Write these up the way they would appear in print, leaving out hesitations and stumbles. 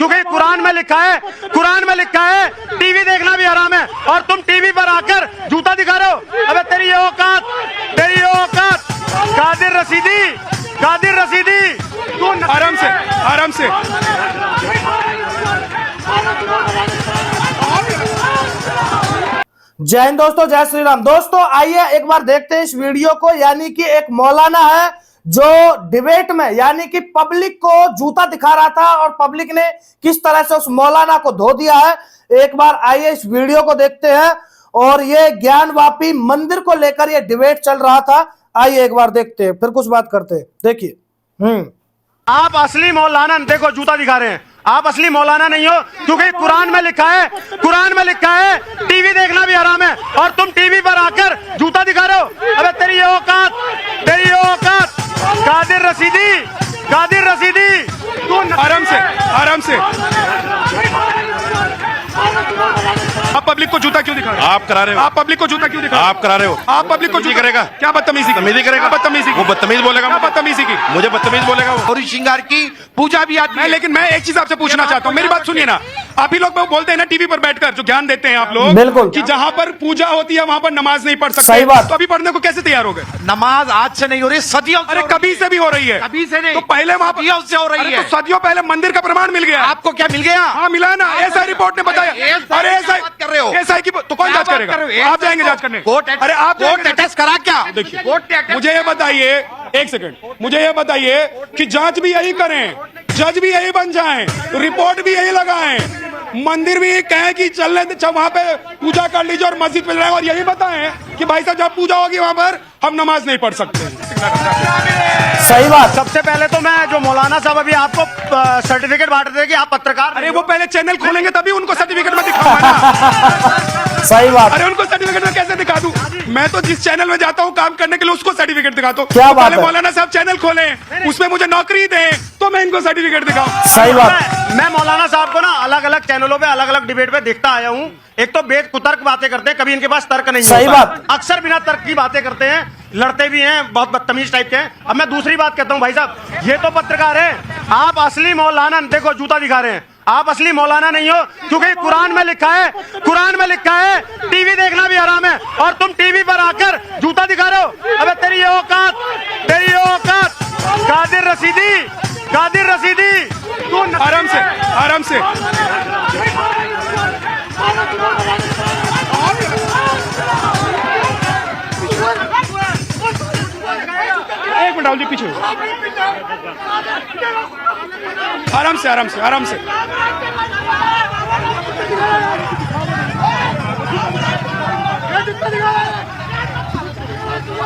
क्योंकि कुरान में लिखा है, कुरान में लिखा है टीवी देखना भी हराम है, और तुम टीवी पर आकर जूता दिखा रहे हो। अबे तेरी ये औकात, तेरी ये औकात। कादिर रशीदी, कादिर रशीदी, तू आराम से, आराम से। जय हिंद दोस्तों, जय श्री राम। दोस्तों आइए एक बार देखते हैं इस वीडियो को। यानी कि एक मौलाना है जो डिबेट में यानी कि पब्लिक को जूता दिखा रहा था और पब्लिक ने किस तरह से उस मौलाना को धो दिया है। एक बार आइए इस वीडियो को देखते हैं। और ये ज्ञानवापी मंदिर को लेकर ये डिबेट चल रहा था। आइए एक बार देखते हैं, फिर कुछ बात करते हैं। देखिए। आप असली मौलाना, देखो जूता दिखा रहे हैं, आप असली मौलाना नहीं हो, क्योंकि कुरान में लिखा है, कुरान में लिखा है टीवी देखना भी हराम है, और तुम टीवी पर आकर जूता दिखा रहे हो। अबे तेरी ये औकात, तेरी ये औकात। कादिर रशीदी, कादिर रशीदी, तू आराम से, आराम से। आप पब्लिक को जूता क्यों दिखा रहे हो? आप करा रहे हो। आप पब्लिक को जूता क्यों दिखा रहे हो? आप करा रहे हो। आप पब्लिक को जूता करेगा क्या बदतमीजी की? बदतमीजी करेगा, बदतमीजी की। वो बदतमीज बोलेगा, क्या बदतमीजी की? मुझे बदतमीज बोलेगा वो। और श्रृंगार की पूजा भी आती है। लेकिन मैं एक चीज आपसे पूछना चाहता हूँ, मेरी बात सुनिए ना। आप ही लोग बोलते हैं ना टीवी पर बैठकर जो ज्ञान देते हैं आप लोग, बिल्कुल, कि जहाँ पर पूजा होती है वहाँ पर नमाज नहीं पढ़ सकते। सही बात। तो अभी पढ़ने को कैसे तैयार हो गए? नमाज आज से नहीं हो रही, सदियों से अरे हो रही कभी से भी हो रही है। कभी से नहीं, तो पहले वहाँ सदियों से हो रही अरे है। तो सदियों पहले मंदिर का प्रमाण मिल गया। आपको क्या मिल गया? हाँ मिला है ना, एसआई रिपोर्ट ने बताया। अरे एसआई कर रहे हो? एसआई की तो कौन जांच करेगा? आप जाएंगे जांच करने? अरे आप कोर्ट अटैच करा क्या? देखिए मुझे ये बताइए, एक सेकंड, मुझे ये बताइए कि जांच भी यही करें, जज भी यही बन जाएं, रिपोर्ट भी यही लगाएं, मंदिर भी कहें कि चलने वहां पे पूजा कर लीजिए और मस्जिद पे जाएं, और यही बताएं कि भाई साहब जब पूजा होगी वहां पर हम नमाज नहीं पढ़ सकते। सही बात। सबसे पहले तो मैं जो मौलाना साहब अभी आपको सर्टिफिकेट बांट रहे थे कि आप पत्रकार, अरे वो पहले चैनल खोलेंगे तभी उनको सर्टिफिकेट में दिखाऊंगा ना। सही बात। अरे उनको सर्टिफिकेट में कैसे दिखा दूं? मैं तो जिस चैनल में जाता हूँ काम करने के लिए उसको सर्टिफिकेट दिखाता हूँ। क्या तो बात पहले है? मौलाना साहब चैनल खोलें, उसमें मुझे नौकरी दें तो मैं इनको सर्टिफिकेट दिखाऊं। सही बात। मैं मौलाना साहब को ना अलग अलग चैनलों पे अलग अलग डिबेट पे देखता आया हूँ। एक तो बेद कुतर्क बातें करते हैं, कभी इनके पास तर्क नहीं सही होता। बात। अक्सर बिना तर्क की बातें करते हैं, लड़ते भी हैं, बहुत बदतमीज टाइप के हैं। अब मैं दूसरी बात कहता हूँ, भाई साहब ये तो पत्रकार है, आप असली मौलाना, देखो जूता दिखा रहे हैं, आप असली मौलाना नहीं हो, क्योंकि कुरान में लिखा है, कुरान में लिखा है टीवी देखना भी हराम है, और तुम टीवी पर आकर जूता दिखा रहे हो। अबे तेरी ये औकात, तेरी ये औकात। कादिर रशीदी, कादिर रशीदी, तू आराम से, आराम से। एक मिनट राहुल जी पीछे। आराम से, आराम से, आराम से।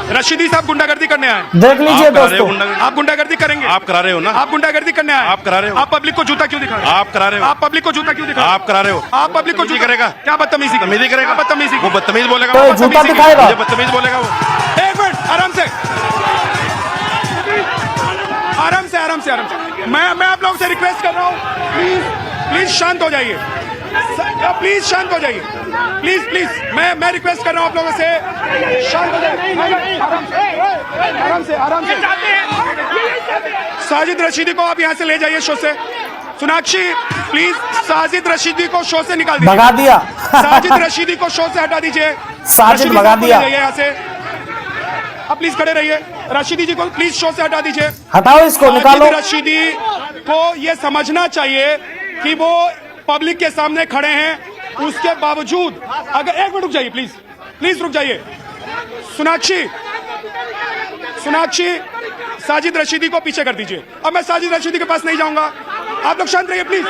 रशीदी साहब गुंडागर्दी करने आए। देख लीजिए आप करा रहे हो दोस्तों, गुंडागर्दी। आप गुंडागर्दी करेंगे? आप करा रहे हो ना। आप गुंडागर्दी करने आए? आप करा रहे हो। आप पब्लिक को जूता क्यों दिखा रहे हो? आप करा रहे हो। आप पब्लिक को जूता क्यों दिखा रहे हो? आप करा रहे हो। आप पब्लिक को बदतमीजी जूता करेगा। क्या बदतमीजी की? बदतमीजी करेगा, क्या बदतमीजी की? वो बदतमीज बोलेगा, तो वो जूता बदतमीजी की। दिखाएगा। मुझे बदतमीज बोलेगा वो। एक मिनट आराम से, आराम से, आराम से, आराम से। मैं आप लोगों से रिक्वेस्ट कर रहा हूँ, प्लीज प्लीज शांत हो जाइए, प्लीज शांत हो जाइए, प्लीज प्लीज। मैं रिक्वेस्ट कर रहा हूँ आप लोगों से, शांत हो जाइए, आराम से, आराम से। साजिद रशीदी को आप यहाँ से ले जाइए शो से। सोनाक्षी प्लीज साजिद रशीदी को शो से निकाल दीजिए। भगा दिया। साजिद रशीदी को शो से हटा दीजिए। साजिद रशीदी भगा साहब को ले दिया। जाइए यहाँ से। आप प्लीज खड़े रहिए। रशीदी जी को प्लीज शो से हटा दीजिए। हटाओ इसको, निकालो। साजिद रशीदी को ये समझना चाहिए कि वो पब्लिक के सामने खड़े हैं, उसके बावजूद अगर एक मिनट रुक जाइए, प्लीज प्लीज रुक जाइए। सोनाक्षी, सोनाक्षी साजिद रशीदी को पीछे कर दीजिए। अब मैं साजिद रशीदी के पास नहीं जाऊंगा, आप लोग शांत रहिए प्लीज।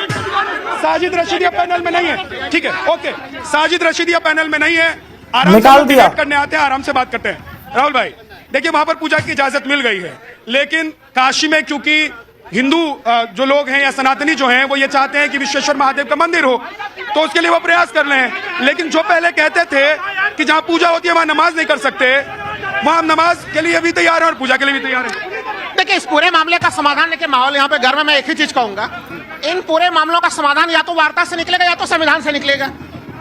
साजिद रशीदी अब पैनल में नहीं है, ठीक है, ओके। साजिद रशीदी अब पैनल में नहीं है, आराम निकाल से दिया। डिबेट करने आते हैं, आराम से बात करते हैं। राहुल भाई देखिए, वहां पर पूजा की इजाजत मिल गई है, लेकिन काशी में क्योंकि हिंदू जो लोग हैं या सनातनी जो हैं वो ये चाहते हैं कि विश्वेश्वर महादेव का मंदिर हो, तो उसके लिए वो प्रयास कर रहे हैं। लेकिन जो पहले कहते थे कि जहां पूजा होती है वहां नमाज नहीं कर सकते, वहां हम नमाज के लिए भी तैयार हैं और पूजा के लिए भी तैयार हैं। देखिए, इस पूरे मामले का समाधान लेके माहौल यहाँ पे घर में मैं एक ही चीज कहूंगा, इन पूरे मामलों का समाधान या तो वार्ता से निकलेगा या तो संविधान से निकलेगा।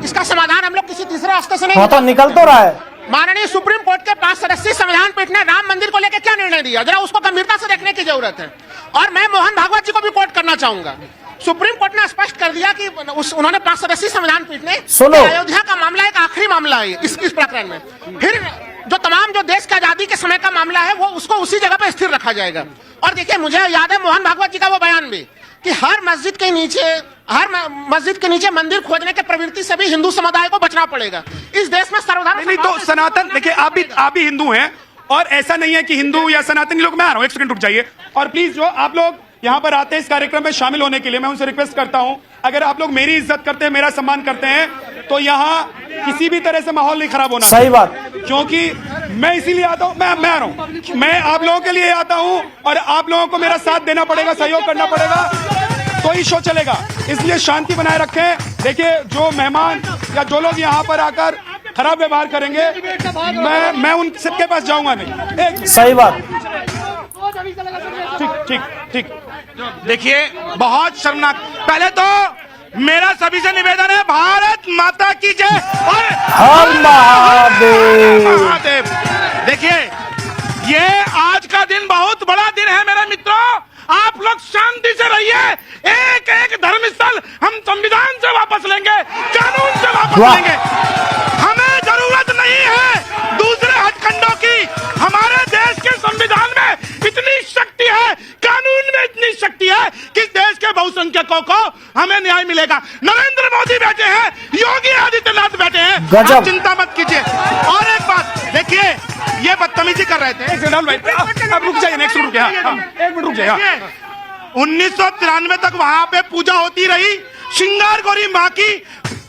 इसका समाधान हम लोग किसी तीसरे रास्ते से नहीं। तो निकल तो रहा है। माननीय सुप्रीम कोर्ट के 5 सदस्यीय संविधान पीठ ने राम मंदिर को लेकर क्या निर्णय दिया, जरा उसको गंभीरता से देखने की जरूरत है। और मैं मोहन भागवत जी को भी कोट करना चाहूंगा सुप्रीम कोर्ट ने स्पष्ट कर दिया कि उन्होंने 5 सदस्यीय संविधान पीठ ने सुनो। कि अयोध्या का मामला एक आखिरी मामला है इस प्रकरण में। फिर जो तमाम जो देश की आजादी के समय का मामला है वो उसको उसी जगह पर स्थिर रखा जाएगा। और देखिए, मुझे याद है मोहन भागवत जी का वो बयान भी कि हर मस्जिद के नीचे मंदिर खोजने के प्रवृत्ति से भी हिंदू समुदाय को बचना पड़ेगा। इस देश में सर्वधर्म नहीं तो सनातन, देखिए आप भी हिंदू हैं और ऐसा नहीं है कि हिंदू या सनातनी लोग, मैं आ रहा हूं, एक सेकंड रुक जाइए। और प्लीज जो आप लोग यहाँ पर आते हैं इस कार्यक्रम में शामिल होने के लिए, मैं उनसे रिक्वेस्ट करता हूं, अगर आप लोग मेरी इज्जत करते हैं, मेरा सम्मान करते हैं, तो यहाँ किसी भी तरह से माहौल नहीं खराब होना। सही बात। क्योंकि मैं इसीलिए आता हूं, मैं आ रहा हूं, मैं आप लोगों के लिए आता हूं और आप लोगों को मेरा साथ देना पड़ेगा, सहयोग करना पड़ेगा, तो ही शो चलेगा। इसलिए शांति बनाए रखें। देखिए, जो मेहमान या जो लोग यहाँ पर आकर खराब व्यवहार करेंगे, मैं उन सबके पास जाऊंगा नहीं। सही बात। ठीक। देखिए, बहुत शर्मनाक। पहले तो मेरा सभी से निवेदन है, भारत माता की जय और हर महादेव। महादेव। देखिए, ये आज का दिन बहुत बड़ा दिन है मेरे मित्रों। आप लोग शांति से रहिए। एक एक धर्मस्थल हम संविधान से वापस लेंगे, कानून से वापस लेंगे। हमें जरूरत नहीं है दूसरे हटखंडों की। हमारे देश के संविधान में इतनी शक्ति है, कानून में इतनी शक्ति है कि देश के बहुसंख्यकों को हमें न्याय मिलेगा। नरेंद्र मोदी बैठे हैं, योगी आदित्यनाथ बैठे हैं, आप चिंता मत कीजिए। और एक बात देखिए, ये बदतमीजी कर रहे थे। अब रुक जाइए, एक मिनट रुक जाइए। 1993 तक वहां पे पूजा होती रही। श्रृंगार गौरी मां की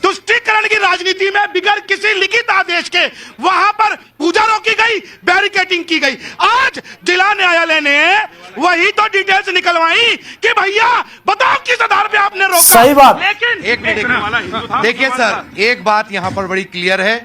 तुष्टीकरण की राजनीति में बिगड़ किसी लिखित आदेश के वहां पर पूजा रोकी गई, बैरिकेडिंग की गई। आज जिला न्यायालय ने वही तो डिटेल्स निकलवाई कि भैया बताओ किस आधार पे आपने रोका। सही बात। लेकिन एक मिनट देखिए सर, एक बात यहाँ पर बड़ी क्लियर है,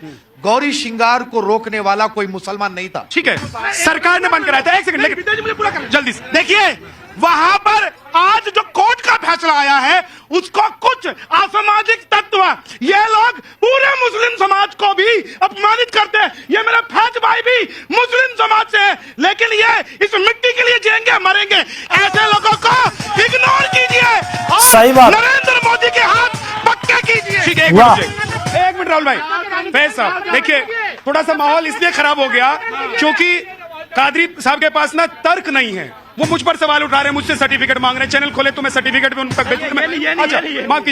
गौरी श्रृंगार को रोकने वाला कोई मुसलमान नहीं था। ठीक है, सरकार ने बंद कराया था। एक सेकंड, लेकिन मुझे पूरा कर जल्दी से। देखिए, वहां पर आज जो कोर्ट का फैसला आया है, उसको कुछ असामाजिक तत्व, ये लोग पूरे मुस्लिम समाज को भी अपमानित करते हैं। ये मेरा फैज भाई भी मुस्लिम समाज से है, लेकिन ये इस मिट्टी के लिए जिएंगे मरेंगे। ऐसे लोगों को इग्नोर कीजिए सही और बात। नरेंद्र मोदी के हाथ पक्के कीजिए। ठीक है, एक मिनट राहुल भाई, फैज साहब, देखिए थोड़ा सा माहौल इसलिए खराब हो गया क्योंकि कादरी साहब के पास ना तर्क नहीं है। वो मुझ पर सवाल उठा रहे हैं, मुझसे सर्टिफिकेट मांग रहे हैं। चैनल खोले तो मैं सर्टिफिकेट भी उन तक भेजूं। अच्छा, माफ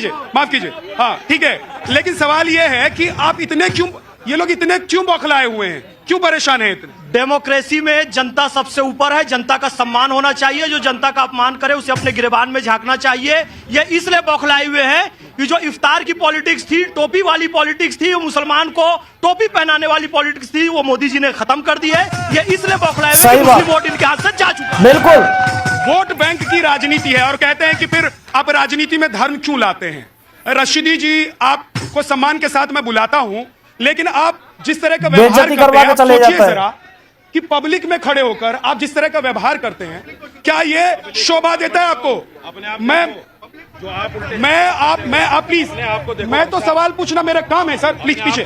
कीजिए, हाँ ठीक है। लेकिन सवाल ये है कि आप ये लोग इतने क्यों बौखलाए हुए हैं, क्यों परेशान हैं इतने? डेमोक्रेसी में जनता सबसे ऊपर है, जनता का सम्मान होना चाहिए। जो जनता का अपमान करे उसे अपने गिरबान में झांकना चाहिए। ये इसलिए बौखलाए हुए हैं कि जो इफ्तार की पॉलिटिक्स थी, टोपी वाली पॉलिटिक्स थी, वो मुसलमान को टोपी पहनाने वाली पॉलिटिक्स थी, वो मोदी जी ने खत्म कर दी है। ये इसलिए बौखलाए हुए हैं कि वोट इनके हाथ से जा चुका है। बिल्कुल, वोट बैंक की राजनीति है और कहते हैं कि फिर आप राजनीति में धर्म क्यों लाते हैं? रशीदी जी, आपको सम्मान के साथ मैं बुलाता हूं, लेकिन आप जिस तरह का व्यवहार करते हैं, आप सोचिए जरा कि पब्लिक में खड़े होकर आप जिस तरह का व्यवहार करते हैं, क्या ये शोभा देता है आपको? आप प्लीज, मैं तो सवाल पूछना मेरा काम है सर, प्लीज पीछे।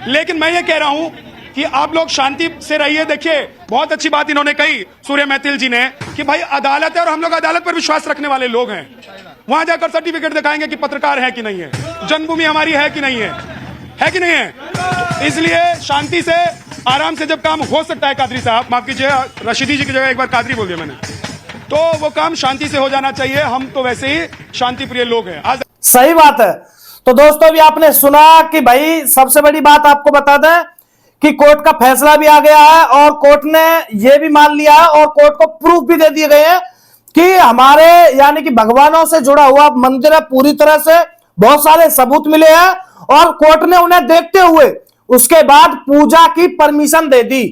लेकिन मैं ये कह रहा हूं कि आप लोग शांति से रहिए। देखिए, बहुत अच्छी बात इन्होंने कही सूर्य मैथिल जी ने कि भाई अदालत है और हम लोग अदालत पर विश्वास रखने वाले लोग हैं। वहां जाकर सर्टिफिकेट दिखाएंगे कि पत्रकार है कि नहीं है, जन्मभूमि हमारी है कि नहीं है कि नहीं है। इसलिए शांति से, आराम से जब काम हो सकता है, कादरी साहब माफ कीजिए, रशीदी जी की जगह एक बार कादरी बोल दिया मैंने, तो वो काम शांति से हो जाना चाहिए। हम तो वैसे ही शांति प्रिय लोग हैं। आज सही बात है। तो दोस्तों, अभी आपने सुना कि भाई सबसे बड़ी बात आपको बता दें कि कोर्ट का फैसला भी आ गया है और कोर्ट ने यह भी मान लिया है और कोर्ट को प्रूफ भी दे दिए गए हैं कि हमारे यानी कि भगवानों से जुड़ा हुआ मंदिर है, पूरी तरह से बहुत सारे सबूत मिले हैं और कोर्ट ने उन्हें देखते हुए उसके बाद पूजा की परमिशन दे दी।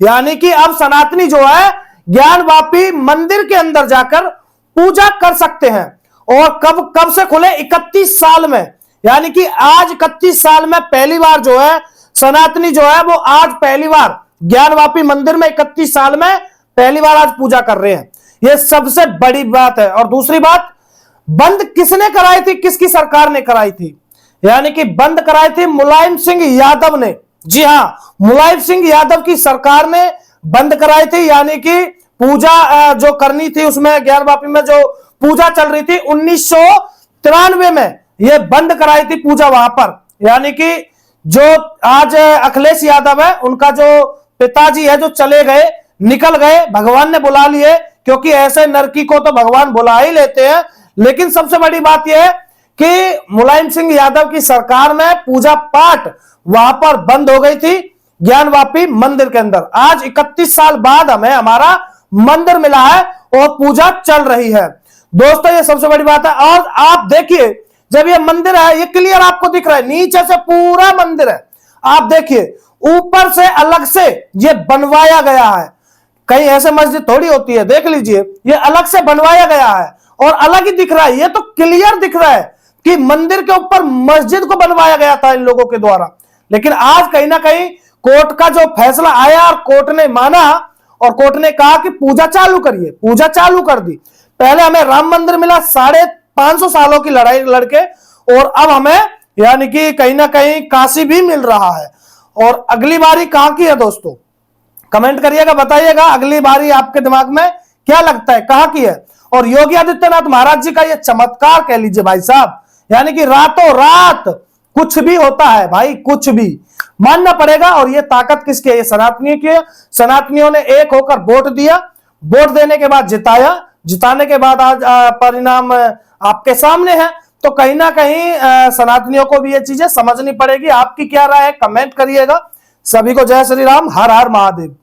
यानी कि अब सनातनी जो है ज्ञानवापी मंदिर के अंदर जाकर पूजा कर सकते हैं। और कब से खुले? 31 साल में, यानी कि आज 31 साल में पहली बार जो है सनातनी जो है वो आज पहली बार ज्ञानवापी मंदिर में 31 साल में पहली बार आज पूजा कर रहे हैं। यह सबसे बड़ी बात है। और दूसरी बात, बंद किसने कराई थी, किसकी सरकार ने कराई थी? यानी कि बंद कराई थी मुलायम सिंह यादव ने। जी हां, मुलायम सिंह यादव की सरकार ने बंद कराई थी। यानी कि पूजा जो करनी थी उसमें ज्ञानवापी में जो पूजा चल रही थी 1993 में, ये बंद कराई थी पूजा वहां पर। यानी कि जो आज अखिलेश यादव है, उनका जो पिताजी है जो चले गए, निकल गए, भगवान ने बुला लिए, क्योंकि ऐसे नरकी को तो भगवान बुला ही लेते हैं। लेकिन सबसे बड़ी बात यह है कि मुलायम सिंह यादव की सरकार में पूजा पाठ वहां पर बंद हो गई थी, ज्ञानवापी मंदिर के अंदर। आज 31 साल बाद हमें हमारा मंदिर मिला है और पूजा चल रही है। दोस्तों ये सबसे बड़ी बात है। और आप देखिए, जब ये मंदिर है, ये क्लियर आपको दिख रहा है, नीचे से पूरा मंदिर है, आप देखिए, ऊपर से अलग से ये बनवाया गया है। कहीं ऐसे मस्जिद थोड़ी होती है, देख लीजिए, ये अलग से बनवाया गया है और अलग ही दिख रहा है। ये तो क्लियर दिख रहा है कि मंदिर के ऊपर मस्जिद को बनवाया गया था इन लोगों के द्वारा। लेकिन आज कहीं ना कहीं कोर्ट का जो फैसला आया और कोर्ट ने माना और कोर्ट ने कहा कि पूजा चालू करिए, पूजा चालू कर दी। पहले हमें राम मंदिर मिला 550 सालों की लड़ाई लड़के, और अब हमें यानी कि कहीं ना कहीं काशी भी मिल रहा है। और अगली बारी कहां की है दोस्तों, कमेंट करिएगा, बताइएगा अगली बारी आपके दिमाग में क्या लगता है, कहां की है। और योगी आदित्यनाथ महाराज जी का यह चमत्कार कह लीजिए भाई साहब, यानी कि रातों रात कुछ भी होता है भाई, कुछ भी मानना पड़ेगा। और ये ताकत किसकी है, ये सनातनियों की है। सनातनियों ने एक होकर वोट दिया, वोट देने के बाद जिताया, जिताने के बाद आज परिणाम आपके सामने है। तो कहीं ना कहीं सनातनियों को भी ये चीजें समझनी पड़ेगी। आपकी क्या राय है, कमेंट करिएगा। सभी को जय श्री राम, हर हर महादेव।